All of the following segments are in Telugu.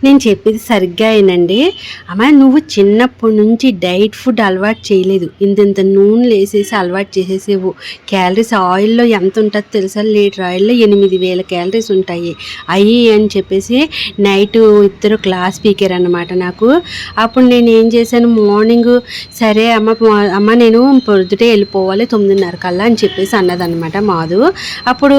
నేను చెప్పేది సరిగ్గా అయినండి. అమ్మ నువ్వు చిన్నప్పటి నుంచి డైట్ ఫుడ్ అలవాటు చేయలేదు. ఇంతింత నూనెలు వేసేసి అలవాటు చేసేసేవు. క్యాలరీస్ ఆయిల్లో ఎంత ఉంటుందో తెలుసా? లీటర్ ఆయిల్లో 8000 క్యాలరీస్ ఉంటాయి. అయ్యి అని చెప్పేసి నైట్ ఇద్దరు క్లాస్ స్పీకర్ అనమాట నాకు. అప్పుడు నేను ఏం చేశాను, మార్నింగ్ సరే అమ్మ నేను పొద్దుటే వెళ్ళిపోవాలి 9:30 కల్లా అని చెప్పేసి అన్నదన్నమాట మాధు. అప్పుడు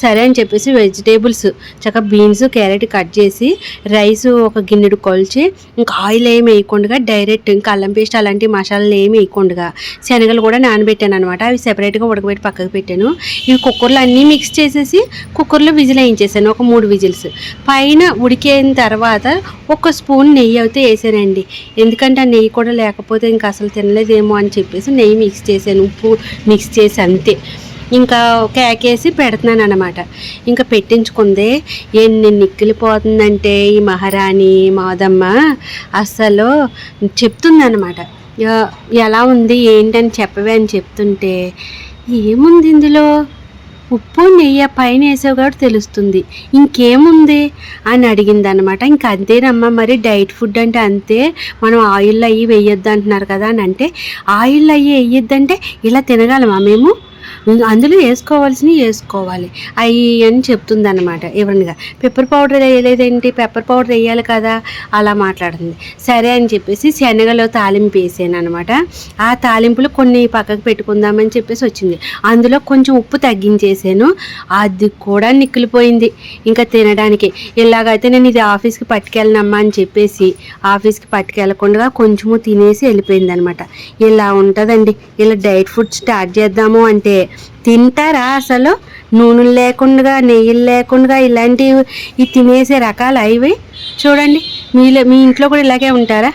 సరే అని చెప్పేసి వెజిటేబుల్స్ చక్కగా బీన్స్ క్యారెట్ కట్ చేసి రైస్ ఒక గిన్నెడు కొలిచి ఇంకా ఆయిల్ ఏమి వేయకుండా డైరెక్ట్ ఇంకా అల్లం పేస్ట్ అలాంటి మసాలాలు ఏమి వేయకుండా శనగలు కూడా నానబెట్టాను అనమాట. అవి సెపరేట్గా ఉడకబెట్టి పక్కకు పెట్టాను. ఇవి కుక్కర్లో అన్నీ మిక్స్ చేసేసి కుక్కర్లో విజిల్ వేయించేసాను, ఒక 3 విజిల్స్. పైన ఉడికిన తర్వాత ఒక స్పూన్ నెయ్యి అయితే వేసానండి. ఎందుకంటే ఆ నెయ్యి కూడా లేకపోతే ఇంకా అసలు తినలేదేమో అని చెప్పేసి నెయ్యి మిక్స్ చేశాను, ఉప్పు మిక్స్ చేసి అంతే. ఇంకా కేకేసి పెడుతున్నాను అనమాట. ఇంకా పెట్టించుకుందే ఎన్ని నిక్కిలిపోతుందంటే ఈ మహారాణి మాదమ్మ అస్సలు చెప్తుందనమాట. ఎలా ఉంది ఏంటని చెప్పవే అని చెప్తుంటే, ఏముంది ఇందులో ఉప్పు నెయ్యి పైన వేసావు కాబట్టి తెలుస్తుంది, ఇంకేముంది అని అడిగింది అనమాట. ఇంక అంతేనమ్మా, మరి డైట్ ఫుడ్ అంటే అంతే, మనం ఆయిల్ అయ్యి వేయొద్దు అంటున్నారు కదా అని అంటే, ఆయిల్ అయ్యి వేయొద్దంటే ఇలా తినగలమా మేము? అందులో వేసుకోవాల్సినవి వేసుకోవాలి అవి అని చెప్తుంది అనమాట. ఎవరినిగా పెప్పర్ పౌడర్ వేయలేదేంటి, పెప్పర్ పౌడర్ వేయాలి కదా అలా మాట్లాడుతుంది. సరే అని చెప్పేసి శనగలో తాలింపు వేసాను అనమాట. ఆ తాలింపులు కొన్ని పక్కకు పెట్టుకుందామని చెప్పేసి వచ్చింది. అందులో కొంచెం ఉప్పు తగ్గించేసాను, అది కూడా నిక్కులిపోయింది ఇంకా తినడానికి. ఇలాగైతే నేను ఇది ఆఫీస్కి పట్టుకెళ్ళనమ్మా అని చెప్పేసి ఆఫీస్కి పట్టుకెళ్ళకుండా కొంచెము తినేసి వెళ్ళిపోయింది అనమాట. ఇలా ఉంటుందండి. ఇలా డైట్ ఫుడ్ స్టార్ట్ చేద్దాము అంటే తింటారా అసలు? నూనెలు లేకుండా నెయ్యిలు లేకుండా ఇలాంటివి తినేసే రకాలు అవి చూడండి. మీ ఇంట్లో కూడా ఇలాగే ఉంటారా?